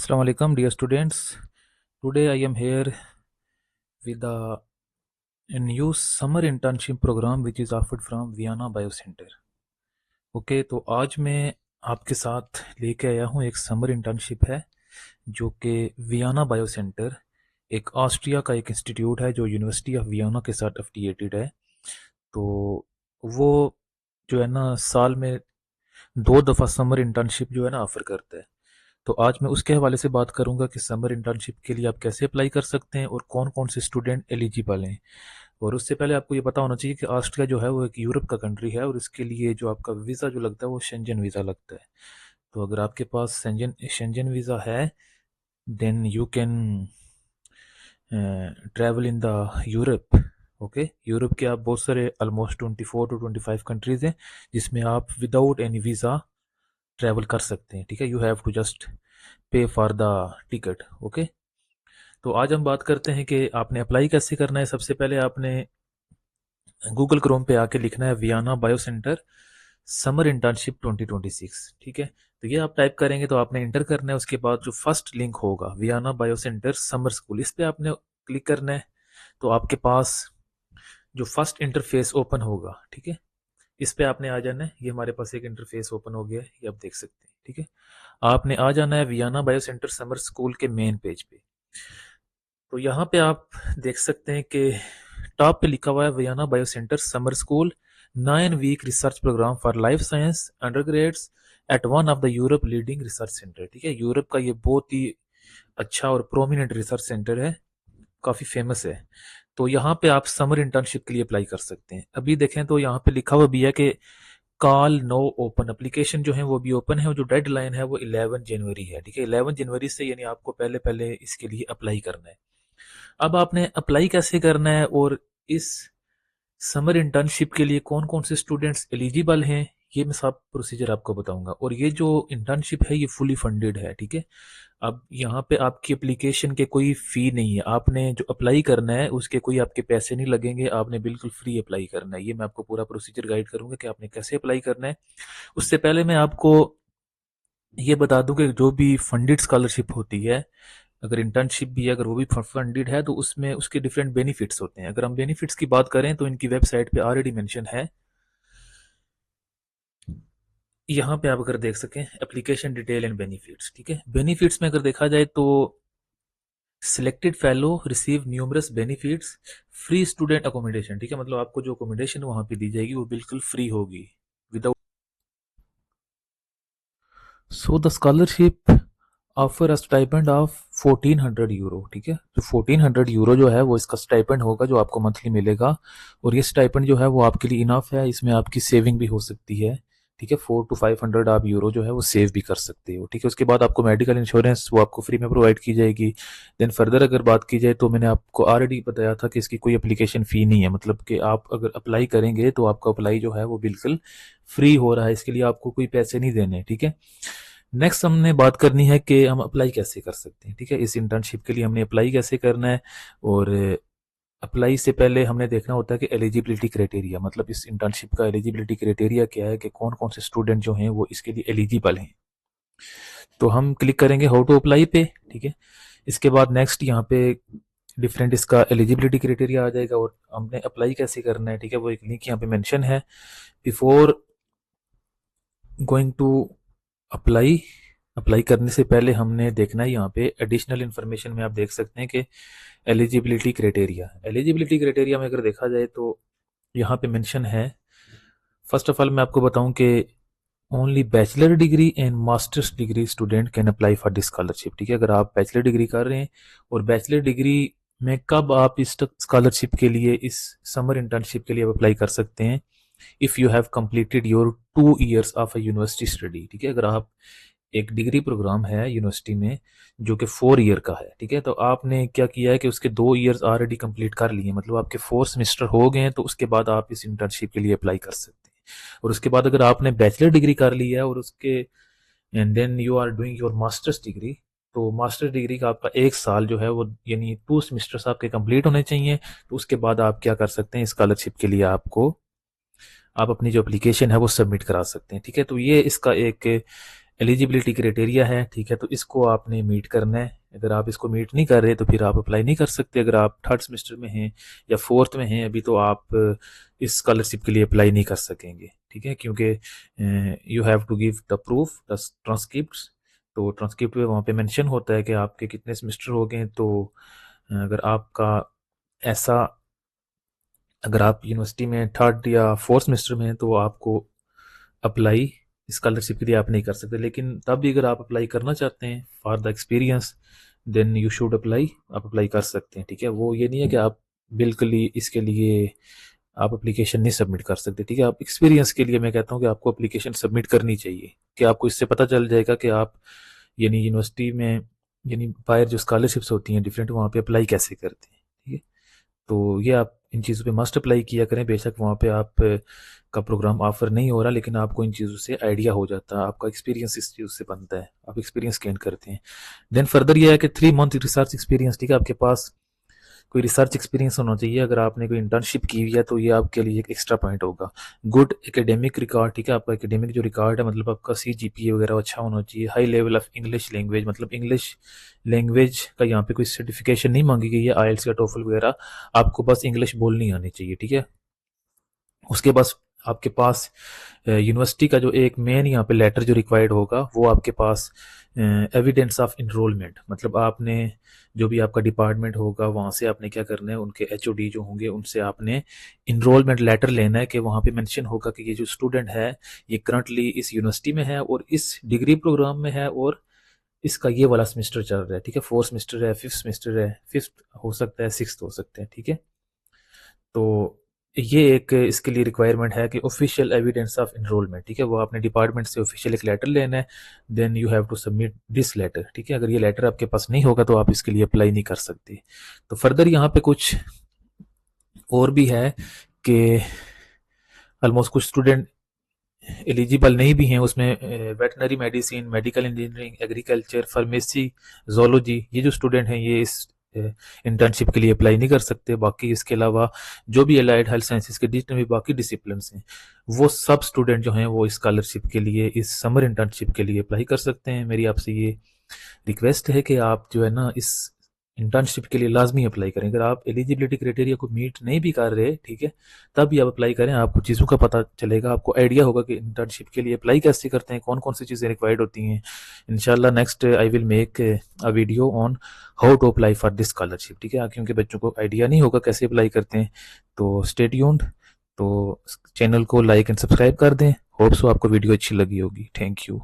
Assalamu alaikum, dear students. Today I am here with a new summer internship program which is offered from Vienna Biocenter. Okay, तो आज मैं आपके साथ लेके आया हूँ एक समर इंटर्नशिप है जो कि वियना बायोसेंटर एक ऑस्ट्रिया का एक इंस्टीट्यूट है जो यूनिवर्सिटी ऑफ वियना के साथ एफिलिएटेड है। तो वो जो है ना साल में 2 दफ़ा समर इंटर्नशिप जो है ना ऑफ़र करता है। तो आज मैं उसके हवाले से बात करूंगा कि समर इंटर्नशिप के लिए आप कैसे अप्लाई कर सकते हैं और कौन कौन से स्टूडेंट एलिजिबल हैं। और उससे पहले आपको ये पता होना चाहिए कि ऑस्ट्रिया जो है वो एक यूरोप का कंट्री है और इसके लिए जो आपका वीज़ा जो लगता है वो शेंजन वीज़ा लगता है। तो अगर आपके पास शेंजन शेंजन वीज़ा है then you can travel in the Europe. Okay, Europe के आप बहुत सारे ऑलमोस्ट 24 to 25 कंट्रीज़ हैं जिसमें आप विदाउट एनी वीज़ा ट्रैवल कर सकते हैं। ठीक है, you have to just pay for the ticket. Okay, तो आज हम बात करते हैं कि आपने अप्लाई कैसे करना है। सबसे पहले आपने गूगल क्रोम पे आके लिखना है वियना बायोसेंटर समर इंटर्नशिप 2026। ठीक है, तो ये आप टाइप करेंगे तो आपने इंटर करना है। उसके बाद जो फर्स्ट लिंक होगा वियना बायोसेंटर समर स्कूल, इस पे आपने क्लिक करना है। तो आपके पास जो फर्स्ट इंटरफेस ओपन होगा, ठीक है, इस पे आपने आ जाना है। ये हमारे पास एक इंटरफेस ओपन हो गया है, ये आप देख सकते हैं। ठीक है, आपने आ जाना है वियना बायोसेंटर समर स्कूल के मेन पेज पे। तो यहाँ पे आप देख सकते हैं कि टॉप पे लिखा हुआ है Vienna biocenter summer school 9 week research program for life science undergrads at one of the Europe leading research center. ठीक है, यूरोप का ये बहुत ही अच्छा और प्रोमिनेंट रिसर्च सेंटर है, काफ़ी फेमस है। तो यहाँ पे आप समर इंटर्नशिप के लिए अप्लाई कर सकते हैं। अभी देखें तो यहाँ पे लिखा हुआ भी है कि कॉल नो ओपन, एप्लीकेशन जो है वो भी ओपन है और जो डेडलाइन है वो 11 जनवरी है। ठीक है, 11 जनवरी से यानी आपको पहले पहले इसके लिए अप्लाई करना है। अब आपने अप्लाई कैसे करना है और इस समर इंटर्नशिप के लिए कौन कौन से स्टूडेंट्स एलिजिबल हैं, ये मैं सब प्रोसीजर आपको बताऊंगा। और ये जो इंटर्नशिप है ये फुली फंडेड है। ठीक है, अब यहाँ पे आपकी एप्लीकेशन के कोई फ़ी नहीं है। आपने जो अप्लाई करना है उसके कोई आपके पैसे नहीं लगेंगे, आपने बिल्कुल फ्री अप्लाई करना है। ये मैं आपको पूरा प्रोसीजर गाइड करूंगा कि आपने कैसे अप्लाई करना है। उससे पहले मैं आपको ये बता दूं कि जो भी फंडेड स्कॉलरशिप होती है, अगर इंटर्नशिप भी है अगर वो भी फंडेड है तो उसमें उसके डिफरेंट बेनिफिट्स होते हैं। अगर हम बेनिफिट्स की बात करें तो इनकी वेबसाइट पे ऑलरेडी मेंशन है। यहाँ पे आप अगर देख सकें एप्लीकेशन डिटेल एंड बेनिफिट्स। ठीक है, बेनिफिट्स में अगर देखा जाए तो selected fellow receive numerous benefits, free student accommodation. ठीक है, मतलब आपको जो अकोमोडेशन वहाँ पे दी जाएगी वो बिल्कुल फ्री होगी without. So the scholarship offer a stipend of 1400 euro. ठीक है, तो 1400 यूरो जो है वो इसका स्टाइपेंड होगा जो आपको मंथली मिलेगा। और ये स्टाइपेंड जो है वो आपके लिए इनफ है, इसमें आपकी सेविंग भी हो सकती है। ठीक है, 4 to 500 आप यूरो जो है वो सेव भी कर सकते हो। ठीक है, उसके बाद आपको मेडिकल इंश्योरेंस वो आपको फ्री में प्रोवाइड की जाएगी। देन फर्दर अगर बात की जाए तो मैंने आपको ऑलरेडी बताया था कि इसकी कोई एप्लीकेशन फ़ी नहीं है, मतलब कि आप अगर अप्लाई करेंगे तो आपका अप्लाई जो है वो बिल्कुल फ्री हो रहा है, इसके लिए आपको कोई पैसे नहीं देने। ठीक है, नेक्स्ट हमने बात करनी है कि हम अप्लाई कैसे कर सकते हैं। ठीक है, इस इंटर्नशिप के लिए हमने अप्लाई कैसे करना है। और अप्लाई से पहले हमने देखना होता है कि एलिजिबिलिटी क्राइटेरिया, मतलब इस इंटर्नशिप का एलिजिबिलिटी क्राइटेरिया क्या है कि कौन कौन से स्टूडेंट जो हैं वो इसके लिए एलिजिबल हैं। तो हम क्लिक करेंगे हाउ टू अप्लाई पे। ठीक है, इसके बाद नेक्स्ट यहाँ पे डिफरेंट इसका एलिजिबिलिटी क्राइटेरिया आ जाएगा और हमने अप्लाई कैसे करना है। ठीक है, वो एक लिंक यहाँ पे मेंशन है। Before going to apply, apply करने से पहले हमने देखना है यहाँ पे एडिशनल इन्फॉर्मेशन में आप देख सकते हैं कि एलिजिबिलिटी क्राइटेरिया में अगर देखा जाए तो यहाँ पे मेंशन है। फर्स्ट ऑफ ऑल मैं आपको बताऊं कि only bachelor degree and masters degree student can apply for this scholarship. ठीक है, अगर आप बैचलर डिग्री कर रहे हैं और बैचलर डिग्री में कब आप इस स्कॉलरशिप के लिए इस समर इंटर्नशिप के लिए अप्लाई कर सकते हैं, if you have completed your 2 years of a university study. ठीक है, अगर आप एक डिग्री प्रोग्राम है यूनिवर्सिटी में जो कि 4 year का है। ठीक है, तो आपने क्या किया है कि उसके 2 years ऑलरेडी कंप्लीट कर लिए, मतलब आपके 4 सेमेस्टर हो गए हैं, तो उसके बाद आप इस इंटर्नशिप के लिए अप्लाई कर सकते हैं। और उसके बाद अगर आपने बैचलर डिग्री कर ली है और उसके and then you are doing your masters degree, तो मास्टर्स डिग्री का आपका 1 साल जो है वो यानी 2 सेमेस्टर्स आपके कंप्लीट होने चाहिए। तो उसके बाद आप क्या कर सकते हैं, स्कॉलरशिप के लिए आप अपनी जो एप्लीकेशन है वो सबमिट करा सकते हैं। ठीक है, तो ये इसका एक एलिजिबिलिटी क्राइटेरिया है, ठीक है, तो इसको आपने मीट करना है। अगर आप इसको मीट नहीं कर रहे तो फिर आप अप्लाई नहीं कर सकते। अगर आप थर्ड सेमेस्टर में हैं या फोर्थ में हैं अभी, तो आप इस स्कॉलरशिप के लिए अप्लाई नहीं कर सकेंगे, ठीक है, क्योंकि you have to give the proof the transcript. तो ट्रांसक्रिप्ट में वहाँ पे मेंशन होता है कि आपके कितने सेमेस्टर हो गए। तो अगर आपका ऐसा, अगर आप यूनिवर्सिटी में थर्ड या फोर्थ सेमेस्टर में हैं तो आपको अप्लाई स्कॉलरशिप के लिए आप नहीं कर सकते। लेकिन तब भी अगर आप अप्लाई करना चाहते हैं for the experience, then you should apply, आप अप्लाई कर सकते हैं, ठीक है। वो ये नहीं है कि आप बिल्कुल ही इसके लिए आप एप्लीकेशन नहीं सबमिट कर सकते, ठीक है। आप एक्सपीरियंस के लिए मैं कहता हूँ कि आपको एप्लीकेशन सबमिट करनी चाहिए, कि आपको इससे पता चल जाएगा कि आप यानी यूनिवर्सिटी में यानी बाहर जो स्कॉलरशिप्स होती हैं डिफरेंट, वहाँ पे अप्लाई कैसे करते हैं, ठीक है। तो ये आप इन चीज़ों पे मस्ट अप्लाई किया करें। बेशक वहाँ पे आप का प्रोग्राम ऑफर नहीं हो रहा, लेकिन आपको इन चीज़ों से आइडिया हो जाता है, आपका एक्सपीरियंस इस चीज़ से बनता है, आप एक्सपीरियंस गेन करते हैं। देन फर्दर ये है कि 3 मंथ रिसर्च एक्सपीरियंस, ठीक है, आपके पास कोई रिसर्च एक्सपीरियंस होना चाहिए। अगर आपने कोई इंटर्नशिप की हुई है तो ये आपके लिए एक एक्स्ट्रा पॉइंट होगा। गुड एकेडमिक रिकॉर्ड, ठीक है, आपका एकेडमिक जो रिकॉर्ड है, मतलब आपका CGPA वगैरह अच्छा होना चाहिए। High level of English language, मतलब इंग्लिश लैंग्वेज का यहाँ पे कोई सर्टिफिकेशन नहीं मांगी गई है, IELTS या टोफल वगैरह, आपको बस इंग्लिश बोलनी आनी चाहिए, ठीक है। उसके पास आपके पास यूनिवर्सिटी का जो एक मेन यहाँ पे लेटर जो रिक्वायर्ड होगा, वो आपके पास एविडेंस ऑफ इनरोलमेंट, मतलब आपने जो भी आपका डिपार्टमेंट होगा वहाँ से आपने क्या करना है, उनके HOD जो होंगे उनसे आपने इनरोलमेंट लेटर लेना है, कि वहाँ पे मेंशन होगा कि ये जो स्टूडेंट है ये करंटली इस यूनिवर्सिटी में है और इस डिग्री प्रोग्राम में है, और इसका ये वाला सेमेस्टर चल रहा है, ठीक है। फोर्थ सेमेस्टर है, फिफ्थ सेमेस्टर है, फिफ्थ हो सकता है, सिक्स्थ हो सकते हैं, ठीक है। तो ये एक इसके लिए रिक्वायरमेंट है कि ऑफिशियल एविडेंस ऑफ इनरोलमेंट, ठीक है, वो आपने डिपार्टमेंट से ऑफिशियल एक लेटर लेना है। Then you have to submit this letter, ठीक है। अगर ये लेटर आपके पास नहीं होगा तो आप इसके लिए अप्लाई नहीं कर सकते। तो फर्दर यहाँ पे कुछ और भी है कि ऑलमोस्ट कुछ स्टूडेंट एलिजिबल नहीं भी हैं उसमें। Veterinary medicine, medical engineering, agriculture, pharmacy, zoology, ये जो स्टूडेंट हैं ये इस इंटर्नशिप के लिए अप्लाई नहीं कर सकते। बाकी इसके अलावा जो भी अलाइड हेल्थ साइंसेज के जितने भी बाकी डिसिप्लिन हैं, वो सब स्टूडेंट जो हैं वो स्कॉलरशिप के लिए, इस समर इंटर्नशिप के लिए अप्लाई कर सकते हैं। मेरी आपसे ये रिक्वेस्ट है कि आप जो है ना इस इंटर्नशिप के लिए लाजमी अप्लाई करें। अगर आप एलिजिबिलिटी क्राइटेरिया को मीट नहीं भी कर रहे, ठीक है, तब भी आप अप्लाई करें, आपको चीज़ों का पता चलेगा, आपको आइडिया होगा कि इंटर्नशिप के लिए अप्लाई कैसे करते हैं, कौन कौन सी चीज़ें रिक्वायर्ड होती हैं। इंशाल्लाह next I will make a video on how to apply for this scholarship, ठीक है, क्योंकि बच्चों को आइडिया नहीं होगा कैसे अप्लाई करते हैं। तो स्टे ट्यून्ड, तो चैनल को लाइक एंड सब्सक्राइब कर दें। होप सो आपको वीडियो अच्छी लगी होगी। Thank you.